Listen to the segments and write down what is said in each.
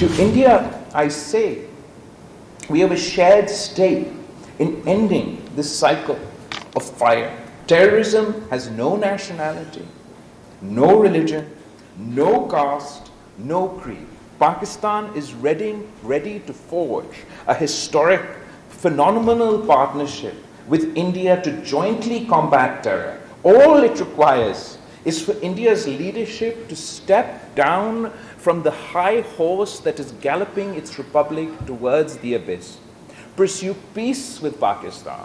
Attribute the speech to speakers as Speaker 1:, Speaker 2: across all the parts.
Speaker 1: To India, I say, we have a shared stake in ending this cycle of fire. Terrorism has no nationality, no religion, no caste, no creed. Pakistan is ready to forge a historic, phenomenal partnership with India to jointly combat terror. All it requires is for India's leadership to step down from the high horse that is galloping its republic towards the abyss. Pursue peace with Pakistan.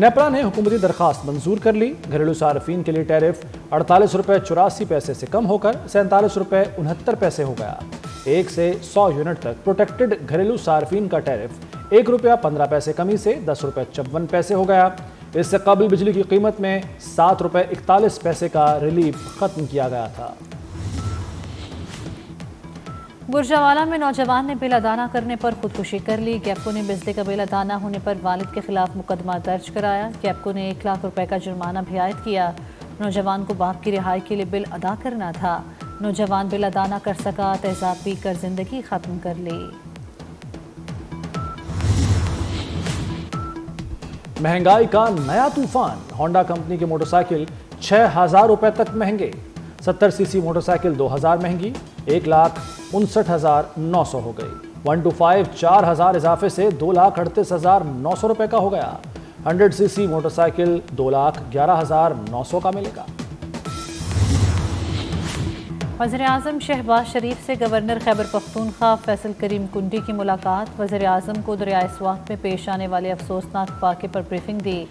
Speaker 2: NEPRA نے حکومتی درخواست منظور کر لی. گھریلو صارفین کے لیے tariff 48 روپے 84 پیسے سے کم ہو کر 47 روپے 69 پیسے ہو گیا. 1 سے 100 یونٹ تک پروٹیکٹڈ گھریلو صارفین کا ٹیرف 1 روپیہ 15 پیسے کمی سے 10 روپے 54 پیسے ہو گیا. اس سے قبل بجلی کی قیمت میں 7 روپے 41 پیسے کا ریلیف ختم کیا گیا تھا.
Speaker 3: گوجرانوالہ میں نوجوان نے بل ادا نہ کرنے پر خودکشی کر لی. گیپکو نے بجلی کا بل ادا نہ ہونے پر والد کے خلاف مقدمہ درج کرایا. گیپکو نے 1 لاکھ روپے کا جرمانہ بھی عائد کیا. نوجوان کو باپ کی رہائی کے لیے بل ادا کرنا تھا. نوجوان بل ادا نہ کر سکا، تیزاب پی کر زندگی ختم کر لی.
Speaker 2: مہنگائی کا نیا طوفان. ہونڈا کمپنی کے موٹر سائیکل 6,000 روپے تک مہنگے. 70 سی سی موٹر سائیکل 2,000 مہنگی، 1,59,900 ہو گئی. 125 4,000 اضافے سے 2,38,900 روپے کا ہو گیا. 100 سی سی موٹر سائیکل 2,11,900 کا ملے گا.
Speaker 3: وزیراعظم شہباز شریف سے گورنر خیبر پختونخوا فیصل کریم کنڈی کی ملاقات. وزیراعظم کو دریائے سوات میں پیش آنے والے افسوسناک واقعے پر بریفنگ دی.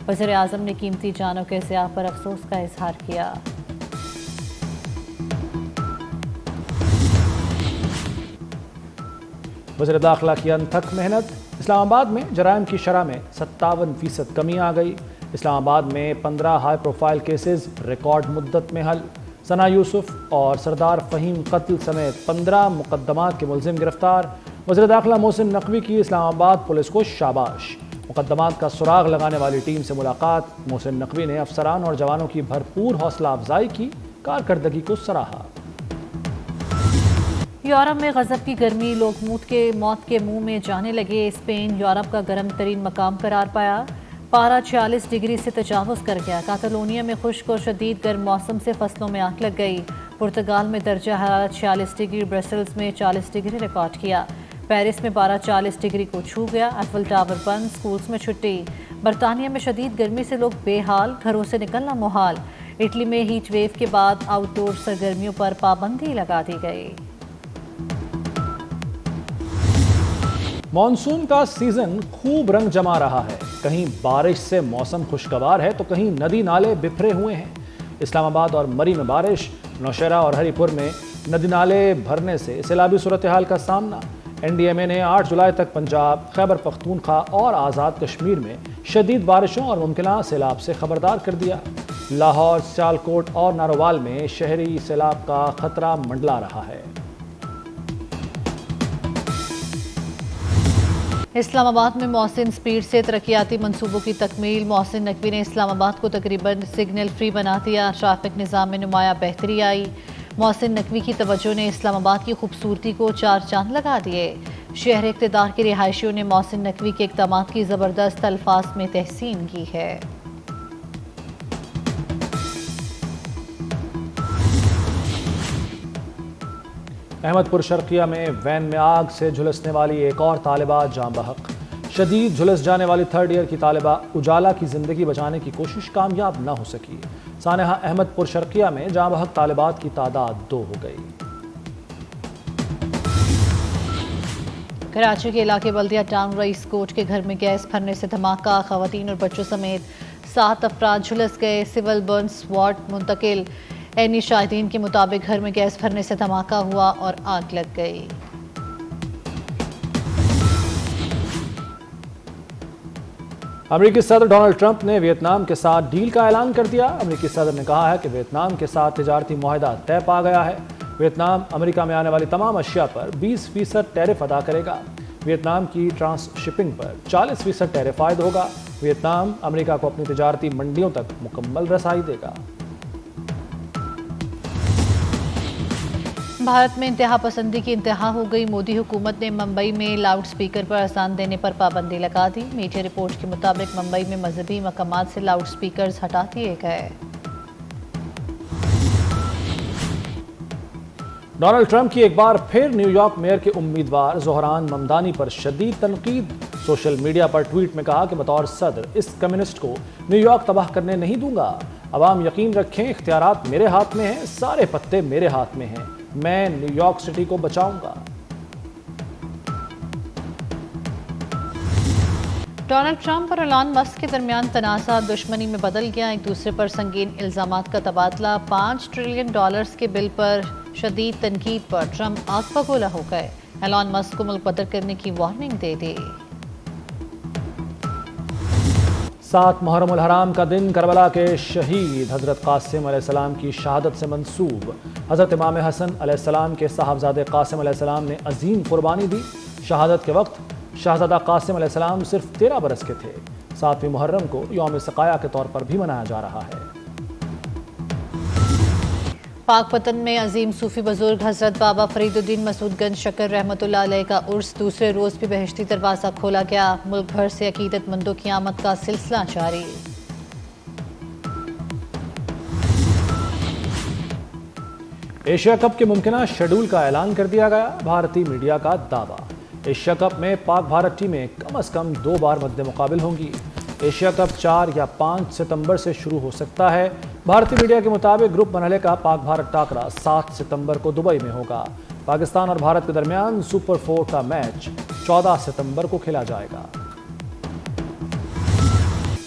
Speaker 3: وزیراعظم نے قیمتی جانوں کے ضیاع پر افسوس کا اظہار کیا.
Speaker 2: وزیر داخلہ کی انتھک محنت. اسلام آباد میں جرائم کی شرح میں 57% کمی آ گئی. اسلام آباد میں 15 ہائی پروفائل کیسز ریکارڈ مدت میں حل. ثنا یوسف اور سردار فہیم قتل سمیت 15 مقدمات کے ملزم گرفتار. وزیر داخلہ محسن نقوی کی اسلام آباد پولیس کو شاباش. مقدمات کا سراغ لگانے والی ٹیم سے ملاقات. محسن نقوی نے افسران اور جوانوں کی بھرپور حوصلہ افزائی کی، کارکردگی کو سراہا.
Speaker 3: یورپ میں غضب کی گرمی، لوگ موت کے منہ میں جانے لگے. اسپین یورپ کا گرم ترین مقام قرار پایا. پارہ 46 ڈگری سے تجاوز کر گیا. کاتالونیا میں خشک اور شدید گرم موسم سے فصلوں میں آگ لگ گئی. پرتگال میں درجہ حرارت 46 ڈگری، برسلز میں 40 ڈگری ریکارڈ کیا. پیرس میں پارہ 40 ڈگری کو چھو گیا. ایفل ٹاور بند، سکولز میں چھٹی. برطانیہ میں شدید گرمی سے لوگ بے حال، گھروں سے نکلنا محال. اٹلی میں ہیٹ ویو کے بعد آؤٹ ڈور سرگرمیوں پر پابندی لگا دی گئی.
Speaker 2: مانسون کا سیزن خوب رنگ جما رہا ہے. کہیں بارش سے موسم خوشگوار ہے تو کہیں ندی نالے بکھرے ہوئے ہیں. اسلام آباد اور مری میں بارش، نوشہرہ اور ہری پور میں ندی نالے بھرنے سے سیلابی صورتحال کا سامنا. این ڈی ایم اے نے 8 جولائی تک پنجاب، خیبر پختونخوا اور آزاد کشمیر میں شدید بارشوں اور ممکنہ سیلاب سے خبردار کر دیا. لاہور، سیالکوٹ اور ناروال میں شہری سیلاب کا خطرہ منڈلا رہا ہے.
Speaker 3: اسلام آباد میں محسن سپیڈ سے ترقیاتی منصوبوں کی تکمیل. محسن نقوی نے اسلام آباد کو تقریباً سگنل فری بنا دیا. ٹریفک نظام میں نمایاں بہتری آئی. محسن نقوی کی توجہ نے اسلام آباد کی خوبصورتی کو 4 چاند لگا دیے. شہر اقتدار کے رہائشیوں نے محسن نقوی کے اقدامات کی زبردست الفاظ میں تحسین کی ہے.
Speaker 2: احمد پور شرقیہ میں وین میں آگ سے جھلسنے والی ایک اور طالبہ جاں بحق. شدید جھلس جانے والی 3rd ایئر کی طالبہ اجالا کی زندگی بچانے کی کوشش کامیاب نہ ہو سکی. سانحہ احمد پور شرقیہ میں جاں بحق طالبات کی تعداد 2 ہو گئی.
Speaker 3: کراچی کے علاقے بلدیہ ٹاؤن رئیس کوٹ کے گھر میں گیس بھرنے سے دھماکہ. خواتین اور بچوں سمیت 7 افراد جھلس گئے. سول برنس وارڈ منتقل. اینی شاہدین کے مطابق گھر میں گیس بھرنے سے دھماکہ ہوا اور آگ لگ گئی.
Speaker 2: امریکی صدر ڈونلڈ ٹرمپ نے ویتنام کے ساتھ ڈیل کا اعلان کر دیا. امریکی صدر نے کہا ہے کہ ویتنام کے ساتھ تجارتی معاہدہ طے پا گیا ہے. ویتنام امریکہ میں آنے والی تمام اشیاء پر 20% ٹیرف ادا کرے گا. ویتنام کی ٹرانس شپنگ پر 40% ٹیرف عائد ہوگا. ویتنام امریکہ کو اپنی تجارتی منڈیوں تک مکمل رسائی دے گا.
Speaker 3: بھارت میں انتہا پسندی کی انتہا ہو گئی. مودی حکومت نے ممبئی میں لاؤڈ سپیکر پر اذان دینے پر پابندی لگا دی. میڈیا رپورٹ کے مطابق ممبئی میں مذہبی مقامات سے لاؤڈ سپیکرز ہٹا دیے گئے.
Speaker 2: ڈونلڈ ٹرمپ کی ایک بار پھر نیو یارک میئر کے امیدوار زہران ممدانی پر شدید تنقید. سوشل میڈیا پر ٹویٹ میں کہا کہ بطور صدر اس کمیونسٹ کو نیو یارک تباہ کرنے نہیں دوں گا. عوام یقین رکھیں اختیارات میرے ہاتھ میں ہیں، سارے پتے میرے ہاتھ میں ہیں. میں نیو یارک سٹی کو بچاؤں گا.
Speaker 3: ڈونلڈ ٹرمپ اور ایلان مسک کے درمیان تنازع دشمنی میں بدل گیا، ایک دوسرے پر سنگین الزامات کا تبادلہ، $5 ٹریلین کے بل پر شدید تنقید پر ٹرمپ آگ بگولا ہو گئے، ایلان مسک کو ملک بدر کرنے کی وارننگ دے دی۔
Speaker 2: 7 محرم الحرام کا دن کربلا کے شہید حضرت قاسم علیہ السلام کی شہادت سے منسوب، حضرت امام حسن علیہ السلام کے صاحبزادے قاسم علیہ السلام نے عظیم قربانی دی، شہادت کے وقت شہزادہ قاسم علیہ السلام صرف 13 برس کے تھے۔ 7ویں محرم کو یوم سقایا کے طور پر بھی منایا جا رہا ہے۔
Speaker 3: پاک پتن میں عظیم صوفی بزرگ حضرت بابا فرید الدین مسعود گنج شکر رحمۃ اللہ علیہ کا عرس دوسرے روز بھی بہشتی دروازہ کھولا گیا، ملک بھر سے عقیدت مندوں کی آمد کا سلسلہ جاری۔
Speaker 2: ایشیا کپ کے ممکنہ شیڈول کا اعلان کر دیا گیا، بھارتی میڈیا کا دعویٰ۔ ایشیا کپ میں پاک بھارت ٹیمیں کم از کم 2 بار مد مقابل ہوں گی۔ ایشیا کپ 4 یا 5 ستمبر سے شروع ہو سکتا ہے۔ بھارتی میڈیا کے مطابق گروپ مرحلے کا پاک بھارت ٹاکرا 7 ستمبر کو دبئی میں ہوگا۔ پاکستان اور بھارت کے درمیان سپر 4 کا میچ 14 ستمبر کو کھیلا جائے گا۔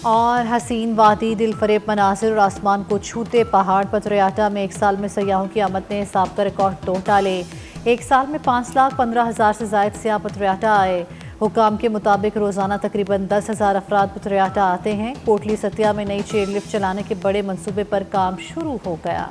Speaker 3: اور حسین وادی، دل فریب مناظر اور آسمان کو چھوتے پہاڑ پتریاٹا میں ایک سال میں سیاحوں کی آمد نے سابقہ ریکارڈ توڑ ڈالے۔ ایک سال میں 5,15,000 سے زائد سیاح پتریاٹا آئے۔ حکام کے مطابق روزانہ تقریباً 10,000 افراد پتریاٹا آتے ہیں۔ کوٹلی ستیا میں نئی چیئر لفٹ چلانے کے بڑے منصوبے پر کام شروع ہو گیا۔